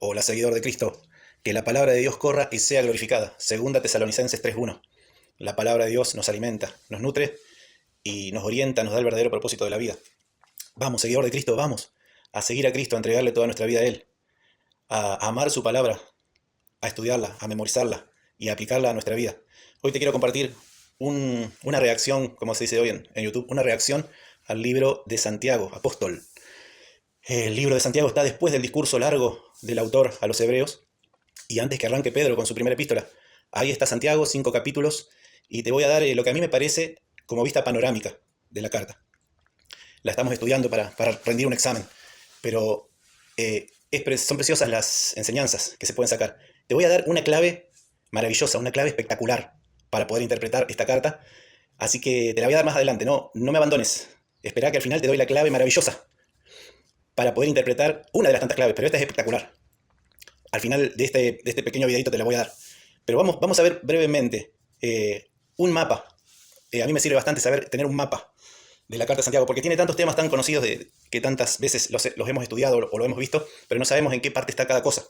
Hola, seguidor de Cristo, que la palabra de Dios corra y sea glorificada. Segunda Tesalonicenses 3:1. La palabra de Dios nos alimenta, nos nutre y nos orienta, nos da el verdadero propósito de la vida. Vamos, seguidor de Cristo, vamos a seguir a Cristo, a entregarle toda nuestra vida a Él, a amar su palabra, a estudiarla, a memorizarla y a aplicarla a nuestra vida. Hoy te quiero compartir una reacción, como se dice hoy en YouTube, una reacción al libro de Santiago, apóstol. El libro de Santiago está después del discurso largo del autor a los hebreos y antes que arranque Pedro con su primera epístola. Ahí está Santiago, 5 capítulos, y te voy a dar lo que a mí me parece como vista panorámica de la carta. La estamos estudiando para rendir un examen, pero son preciosas las enseñanzas que se pueden sacar. Te voy a dar una clave maravillosa, una clave espectacular para poder interpretar esta carta, así que te la voy a dar más adelante. No me abandones, espera que al final te doy la clave maravillosa para poder interpretar una de las tantas claves, pero esta es espectacular. Al final de este pequeño videito te la voy a dar. Pero vamos a ver brevemente un mapa. A mí me sirve bastante tener un mapa de la Carta de Santiago, porque tiene tantos temas tan conocidos que tantas veces los hemos estudiado o lo hemos visto, pero no sabemos en qué parte está cada cosa.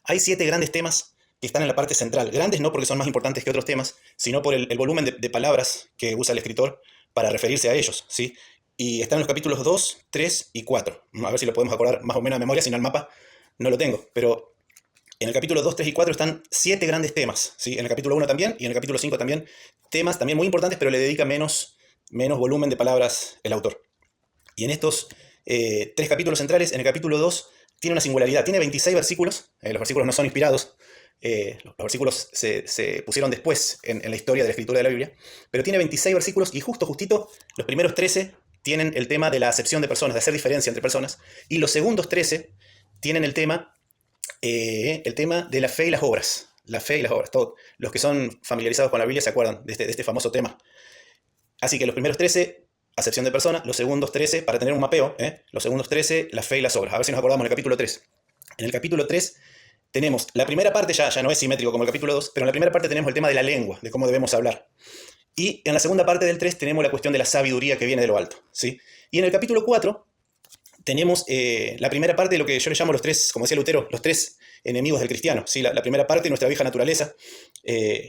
Hay 7 grandes temas que están en la parte central. Grandes no porque son más importantes que otros temas, sino por el volumen de palabras que usa el escritor para referirse a ellos, ¿sí? Y están en los capítulos 2, 3 y 4. A ver si lo podemos acordar más o menos de memoria, si no el mapa no lo tengo. Pero en el capítulo 2, 3 y 4 están 7 grandes temas, ¿sí? En el capítulo 1 también y en el capítulo 5 también. Temas también muy importantes, pero le dedica menos volumen de palabras el autor. Y en estos 3 capítulos centrales, en el capítulo 2 tiene una singularidad. Tiene 26 versículos. Los versículos no son inspirados. Los versículos se pusieron después en la historia de la escritura de la Biblia. Pero tiene 26 versículos y justito los primeros 13 tienen el tema de la acepción de personas, de hacer diferencia entre personas. Y los segundos 13 tienen el tema de la fe y las obras. La fe y las obras. Todos los que son familiarizados con la Biblia se acuerdan de este famoso tema. Así que los primeros 13, acepción de personas. Los segundos 13, para tener un mapeo, los segundos 13, la fe y las obras. A ver si nos acordamos del capítulo 3. En el capítulo 3 tenemos la primera parte, ya no es simétrico como el capítulo 2, pero en la primera parte tenemos el tema de la lengua, de cómo debemos hablar. Y en la segunda parte del 3 tenemos la cuestión de la sabiduría que viene de lo alto, ¿sí? Y en el capítulo 4 tenemos la primera parte de lo que yo le llamo los 3, como decía Lutero, los 3 enemigos del cristiano, ¿sí? La primera parte, nuestra vieja naturaleza,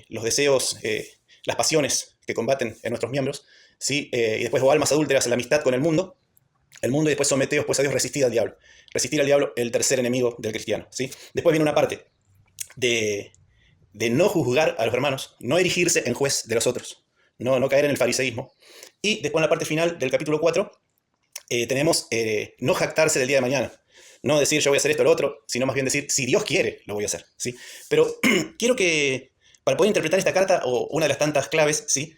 los deseos, las pasiones que combaten en nuestros miembros, ¿sí? Y después, almas adúlteras, la amistad con el mundo, y después someteos pues a Dios, resistir al diablo. Resistir al diablo, el tercer enemigo del cristiano, ¿sí? Después viene una parte de no juzgar a los hermanos, no erigirse en juez de los otros, no caer en el fariseísmo. Y después en la parte final del capítulo 4 tenemos no jactarse del día de mañana. No decir yo voy a hacer esto o lo otro, sino más bien decir si Dios quiere, lo voy a hacer, ¿sí? Pero quiero que, para poder interpretar esta carta, o una de las tantas claves, ¿sí?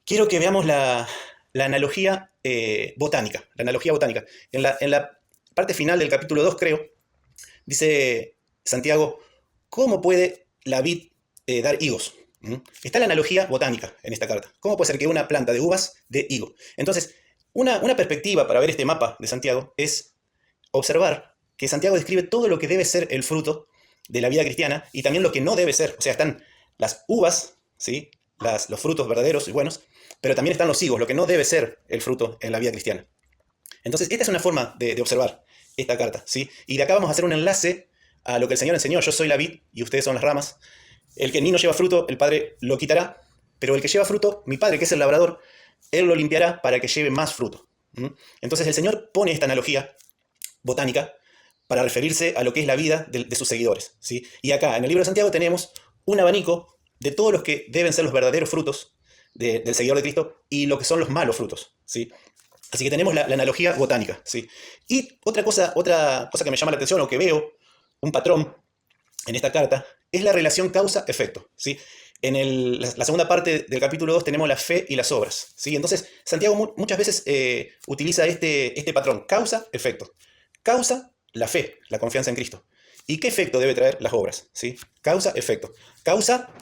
Quiero que veamos la analogía botánica. La analogía botánica. En la parte final del capítulo 2, creo, dice Santiago, ¿cómo puede la vid dar higos? Está la analogía botánica en esta carta. ¿Cómo puede ser que una planta de uvas dé higo? Entonces, una perspectiva para ver este mapa de Santiago es observar que Santiago describe todo lo que debe ser el fruto de la vida cristiana y también lo que no debe ser. O sea, están las uvas, ¿sí? Los frutos verdaderos y buenos, pero también están los higos, lo que no debe ser el fruto en la vida cristiana. Entonces, esta es una forma de observar esta carta, ¿sí? Y de acá vamos a hacer un enlace a lo que el Señor enseñó. Yo soy la vid y ustedes son las ramas. El que en mí no lleva fruto, el Padre lo quitará, pero el que lleva fruto, mi Padre, que es el labrador, Él lo limpiará para que lleve más fruto. Entonces el Señor pone esta analogía botánica para referirse a lo que es la vida de sus seguidores, ¿sí? Y acá, en el libro de Santiago, tenemos un abanico de todos los que deben ser los verdaderos frutos del seguidor de Cristo y lo que son los malos frutos, ¿sí? Así que tenemos la analogía botánica, ¿sí? Y otra cosa que me llama la atención, o que veo, un patrón en esta carta, es la relación causa-efecto, ¿sí? En la segunda parte del capítulo 2 tenemos la fe y las obras, ¿sí? Entonces, Santiago muchas veces utiliza este patrón, causa-efecto. Causa, la fe, la confianza en Cristo. ¿Y qué efecto debe traer las obras? ¿Sí? Causa-efecto. Causa,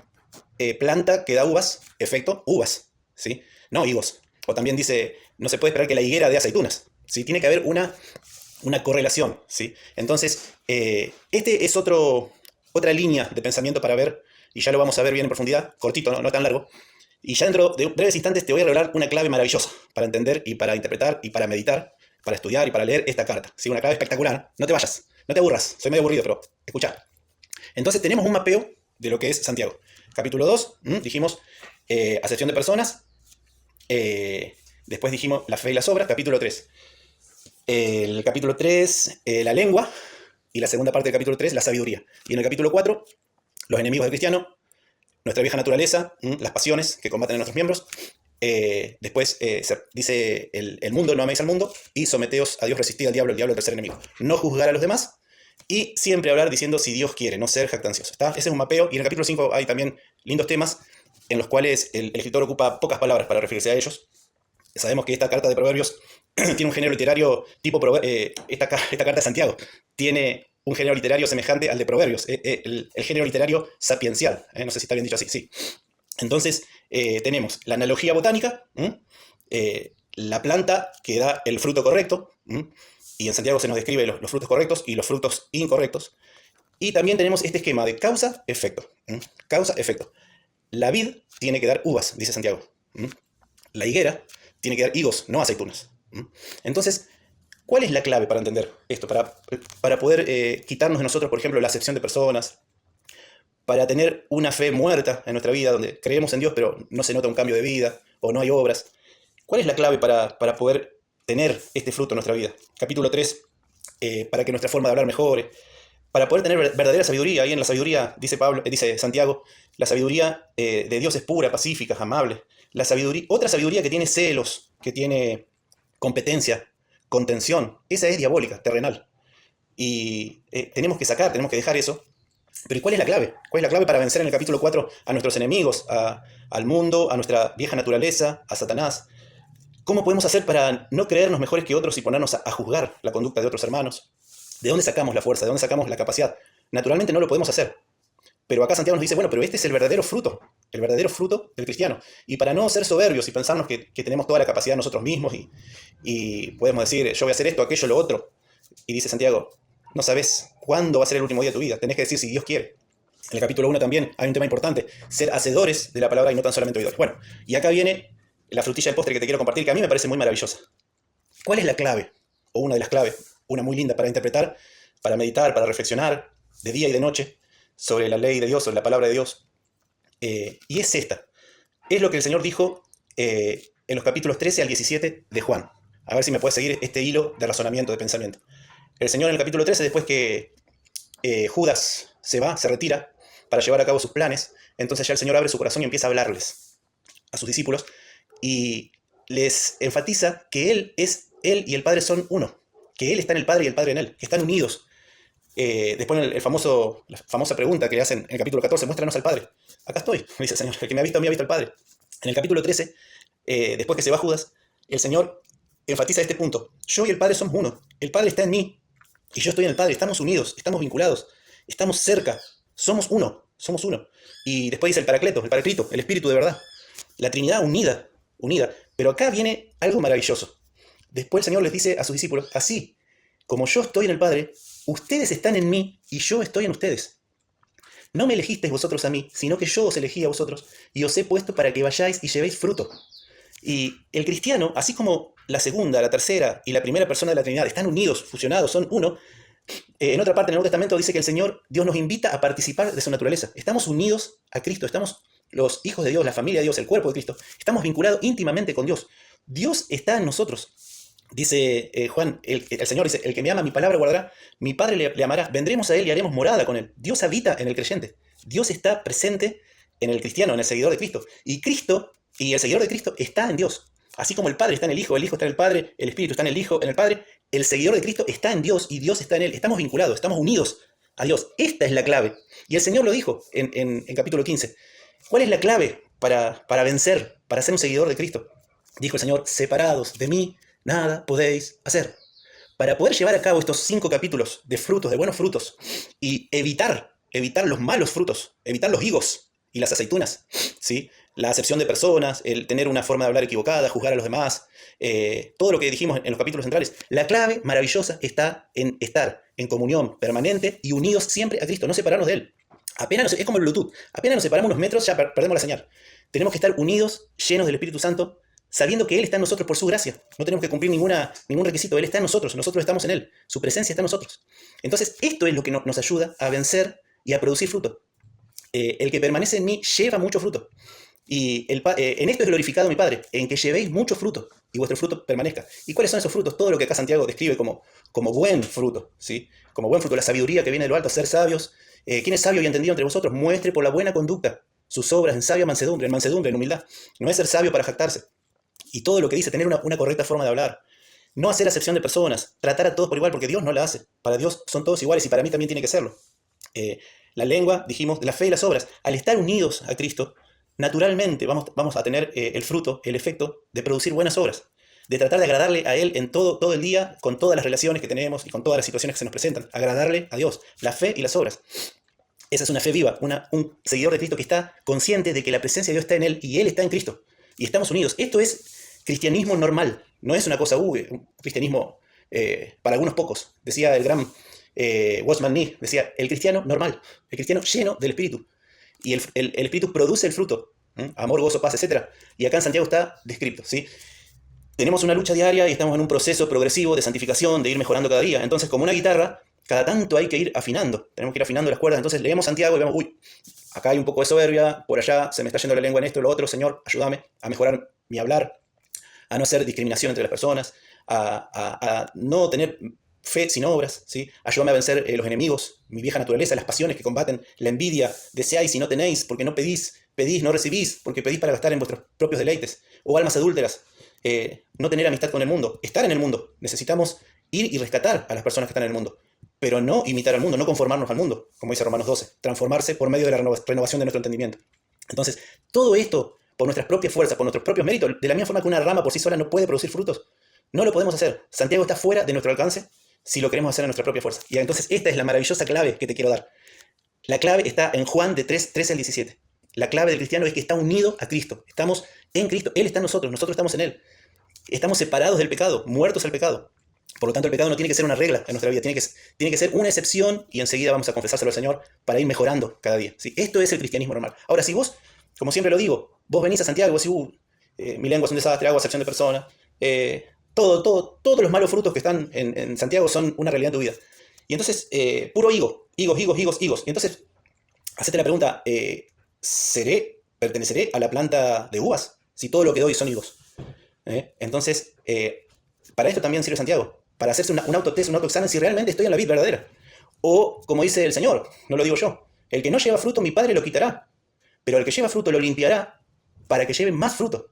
planta que da uvas, efecto, uvas, ¿sí? No higos. O también dice, no se puede esperar que la higuera dé aceitunas, ¿sí? Tiene que haber una correlación, ¿sí? Entonces, este es otra línea de pensamiento para ver, y ya lo vamos a ver bien en profundidad, cortito, no tan largo. Y ya dentro de breves instantes te voy a revelar una clave maravillosa para entender y para interpretar y para meditar, para estudiar y para leer esta carta. ¿Sí? Una clave espectacular. No te vayas, No te aburras, soy medio aburrido, pero escucha. Entonces tenemos un mapeo de lo que es Santiago. Capítulo 2, dijimos acepción de personas. Después dijimos la fe y las obras. Capítulo 3. El capítulo 3, la lengua. Y la segunda parte del capítulo 3, la sabiduría. Y en el capítulo 4, los enemigos del cristiano, nuestra vieja naturaleza, las pasiones que combaten en nuestros miembros. Después se dice el mundo, no améis al mundo, y someteos a Dios, resistid al diablo, el diablo es el tercer enemigo. No juzgar a los demás, y siempre hablar diciendo si Dios quiere, no ser jactancioso. ¿Está? Ese es un mapeo, y en el capítulo 5 hay también lindos temas en los cuales el escritor ocupa pocas palabras para referirse a ellos. Sabemos que esta carta de Proverbios tiene un género literario tipo esta carta de Santiago tiene un género literario semejante al de Proverbios, el género literario sapiencial, no sé si está bien dicho así, sí. Entonces tenemos la analogía botánica, la planta que da el fruto correcto, y en Santiago se nos describe los frutos correctos y los frutos incorrectos, y también tenemos este esquema de causa-efecto. Causa-efecto. La vid tiene que dar uvas, dice Santiago. La higuera tiene que dar higos, no aceitunas. Entonces, ¿cuál es la clave para entender esto? Para poder quitarnos de nosotros, por ejemplo, la acepción de personas, para tener una fe muerta en nuestra vida, donde creemos en Dios, pero no se nota un cambio de vida, o no hay obras. ¿Cuál es la clave para poder tener este fruto en nuestra vida? Capítulo 3, para que nuestra forma de hablar mejore, para poder tener verdadera sabiduría. Ahí en la sabiduría, dice Santiago, la sabiduría de Dios es pura, pacífica, amable. Otra sabiduría que tiene celos, que tiene competencia, contención, esa es diabólica, terrenal. Y tenemos que dejar eso. Pero ¿y cuál es la clave? ¿Cuál es la clave para vencer en el capítulo 4 a nuestros enemigos, al mundo, a nuestra vieja naturaleza, a Satanás? ¿Cómo podemos hacer para no creernos mejores que otros y ponernos a juzgar la conducta de otros hermanos? ¿De dónde sacamos la fuerza? ¿De dónde sacamos la capacidad? Naturalmente no lo podemos hacer. Pero acá Santiago nos dice, bueno, pero este es el verdadero fruto del cristiano. Y para no ser soberbios y pensarnos que tenemos toda la capacidad nosotros mismos y podemos decir, yo voy a hacer esto, aquello, lo otro. Y dice Santiago, no sabes cuándo va a ser el último día de tu vida. Tenés que decir si Dios quiere. En el capítulo 1 también hay un tema importante, ser hacedores de la palabra y no tan solamente oidores. Bueno, y acá viene la frutilla de postre que te quiero compartir, que a mí me parece muy maravillosa. ¿Cuál es la clave? O una de las claves, una muy linda para interpretar, para meditar, para reflexionar, de día y de noche, sobre la ley de Dios, sobre la palabra de Dios. Y es esta. Es lo que el Señor dijo en los capítulos 13 al 17 de Juan. A ver si me puedes seguir este hilo de razonamiento, de pensamiento. El Señor en el capítulo 13, después que Judas se retira para llevar a cabo sus planes, entonces ya el Señor abre su corazón y empieza a hablarles a sus discípulos y les enfatiza que Él y el Padre son uno, que Él está en el Padre y el Padre en Él, que están unidos. Después la famosa pregunta que le hacen en el capítulo 14, muéstranos al Padre. Acá estoy, me dice el Señor, el que me ha visto a mí ha visto al Padre. En el capítulo 13, después que se va Judas, el Señor enfatiza este punto. Yo y el Padre somos uno. El Padre está en mí y yo estoy en el Padre. Estamos unidos, estamos vinculados, estamos cerca. Somos uno. Y después dice el Paracleto, el Espíritu de verdad. La Trinidad unida. Pero acá viene algo maravilloso. Después el Señor les dice a sus discípulos, así como yo estoy en el Padre, ustedes están en mí y yo estoy en ustedes. No me elegisteis vosotros a mí, sino que yo os elegí a vosotros y os he puesto para que vayáis y llevéis fruto. Y el cristiano, así como la segunda, la tercera y la primera persona de la Trinidad están unidos, fusionados, son uno, en otra parte del Nuevo Testamento dice que el Señor, Dios nos invita a participar de su naturaleza. Estamos unidos a Cristo, estamos los hijos de Dios, la familia de Dios, el cuerpo de Cristo. Estamos vinculados íntimamente con Dios. Dios está en nosotros. Dice Juan, el Señor dice, el que me ama mi palabra guardará, mi Padre le amará, vendremos a Él y haremos morada con Él. Dios habita en el creyente. Dios está presente en el cristiano, en el seguidor de Cristo. Y Cristo y el seguidor de Cristo está en Dios. Así como el Padre está en el Hijo está en el Padre, el Espíritu está en el Hijo, en el Padre, el seguidor de Cristo está en Dios y Dios está en Él. Estamos vinculados, estamos unidos a Dios. Esta es la clave. Y el Señor lo dijo en capítulo 15. ¿Cuál es la clave para vencer, para ser un seguidor de Cristo? Dijo el Señor, separados de mí, nada podéis hacer. Para poder llevar a cabo estos 5 capítulos de frutos, de buenos frutos, y evitar los malos frutos, evitar los higos y las aceitunas, ¿sí? La acepción de personas, el tener una forma de hablar equivocada, juzgar a los demás, todo lo que dijimos en los capítulos centrales. La clave maravillosa está en estar en comunión permanente y unidos siempre a Cristo, no separarnos de Él. Es como el Bluetooth, apenas nos separamos unos metros ya perdemos la señal. Tenemos que estar unidos, llenos del Espíritu Santo, sabiendo que Él está en nosotros por su gracia. No tenemos que cumplir ningún requisito. Él está en nosotros estamos en Él. Su presencia está en nosotros. Entonces, esto es lo que nos ayuda a vencer y a producir fruto. El que permanece en mí lleva mucho fruto. Y en esto es glorificado mi Padre, en que llevéis mucho fruto y vuestro fruto permanezca. ¿Y cuáles son esos frutos? Todo lo que acá Santiago describe como buen fruto, ¿sí? Como buen fruto, la sabiduría que viene de lo alto, ser sabios. ¿Quién es sabio y entendido entre vosotros? Muestre por la buena conducta sus obras en sabia mansedumbre, en humildad. No es ser sabio para jactarse. Y todo lo que dice, tener una correcta forma de hablar. No hacer acepción de personas, tratar a todos por igual, porque Dios no la hace. Para Dios son todos iguales y para mí también tiene que serlo. La lengua, dijimos, la fe y las obras. Al estar unidos a Cristo, naturalmente vamos a tener el fruto, el efecto de producir buenas obras, de tratar de agradarle a Él en todo el día, con todas las relaciones que tenemos y con todas las situaciones que se nos presentan, agradarle a Dios, la fe y las obras. Esa es una fe viva, un seguidor de Cristo que está consciente de que la presencia de Dios está en él y Él está en Cristo. Y estamos unidos. Esto es cristianismo normal, no es una cosa, un cristianismo para algunos pocos. Decía el gran Watchman Nee, decía, el cristiano normal, el cristiano lleno del Espíritu. Y el Espíritu produce el fruto, amor, gozo, paz, etc. Y acá en Santiago está descrito, ¿sí? Tenemos una lucha diaria y estamos en un proceso progresivo de santificación, de ir mejorando cada día. Entonces, como una guitarra, cada tanto hay que ir afinando. Tenemos que ir afinando las cuerdas. Entonces leemos Santiago y vemos, uy, acá hay un poco de soberbia, por allá se me está yendo la lengua en esto, lo otro. Señor, ayúdame a mejorar mi hablar, a no hacer discriminación entre las personas, a no tener fe sin obras, ¿sí? Ayúdame a vencer los enemigos, mi vieja naturaleza, las pasiones que combaten, la envidia, deseáis y no tenéis, porque no pedís, no recibís, porque pedís para gastar en vuestros propios deleites, o almas adúlteras, no tener amistad con el mundo, estar en el mundo. Necesitamos ir y rescatar a las personas que están en el mundo, pero no imitar al mundo, no conformarnos al mundo, como dice Romanos 12, transformarse por medio de la renovación de nuestro entendimiento. Entonces, todo esto por nuestras propias fuerzas, por nuestros propios méritos, de la misma forma que una rama por sí sola no puede producir frutos, no lo podemos hacer. Santiago está fuera de nuestro alcance si lo queremos hacer en nuestra propia fuerza. Y entonces esta es la maravillosa clave que te quiero dar. La clave está en Juan de 13 al 17. La clave del cristiano es que está unido a Cristo. Estamos en Cristo. Él está en nosotros estamos en Él. Estamos separados del pecado, muertos al pecado. Por lo tanto, el pecado no tiene que ser una regla en nuestra vida, tiene que ser una excepción y enseguida vamos a confesárselo al Señor para ir mejorando cada día. ¿Sí? Esto es el cristianismo normal. Ahora, si vos, como siempre lo digo, vos venís a Santiago y vos decís, mi lengua es un desastre, hago acepción de persona, todos los malos frutos que están en Santiago son una realidad en tu vida. Y entonces, puro higos. Y entonces, hacete la pregunta, ¿perteneceré a la planta de uvas? Si todo lo que doy son higos. Entonces, para esto también sirve Santiago, para hacerse un autotest, un autoexamen si realmente estoy en la vid verdadera. O, como dice el Señor, no lo digo yo, el que no lleva fruto, mi Padre lo quitará, pero el que lleva fruto lo limpiará para que lleve más fruto.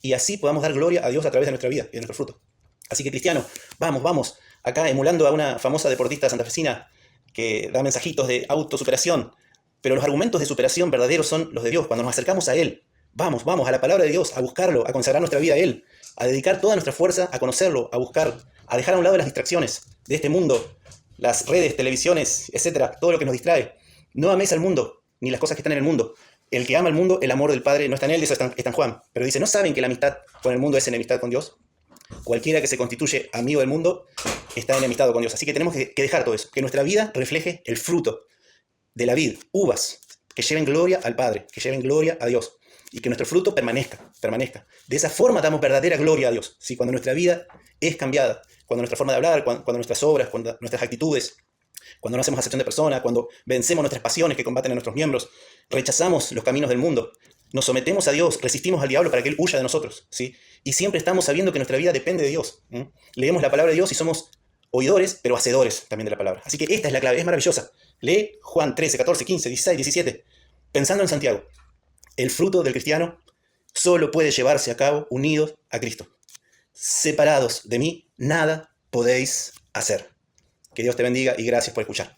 Y así podamos dar gloria a Dios a través de nuestra vida y de nuestro fruto. Así que, cristiano, vamos, acá emulando a una famosa deportista santafesina que da mensajitos de autosuperación, pero los argumentos de superación verdaderos son los de Dios. Cuando nos acercamos a Él, vamos a la palabra de Dios, a buscarlo, a consagrar nuestra vida a Él, a dedicar toda nuestra fuerza a conocerlo, a buscar, a dejar a un lado las distracciones de este mundo, las redes, televisiones, etcétera, todo lo que nos distrae. No améis al mundo, ni las cosas que están en el mundo. El que ama al mundo, el amor del Padre no está en él, eso está en Juan. Pero dice, ¿no saben que la amistad con el mundo es enemistad con Dios? Cualquiera que se constituye amigo del mundo está enemistado con Dios. Así que tenemos que dejar todo eso, que nuestra vida refleje el fruto de la vid, uvas, que lleven gloria al Padre, que lleven gloria a Dios. Y que nuestro fruto permanezca. De esa forma damos verdadera gloria a Dios. ¿Sí? Cuando nuestra vida es cambiada, cuando nuestra forma de hablar, cuando nuestras obras, cuando nuestras actitudes, cuando no hacemos acepción de persona, cuando vencemos nuestras pasiones que combaten a nuestros miembros, rechazamos los caminos del mundo, nos sometemos a Dios, resistimos al diablo para que Él huya de nosotros, ¿sí? Y siempre estamos sabiendo que nuestra vida depende de Dios. Leemos la palabra de Dios y somos oidores, pero hacedores también de la palabra. Así que esta es la clave, es maravillosa. Lee Juan 13, 14, 15, 16, 17, pensando en Santiago. El fruto del cristiano solo puede llevarse a cabo unidos a Cristo. Separados de mí, nada podéis hacer. Que Dios te bendiga y gracias por escuchar.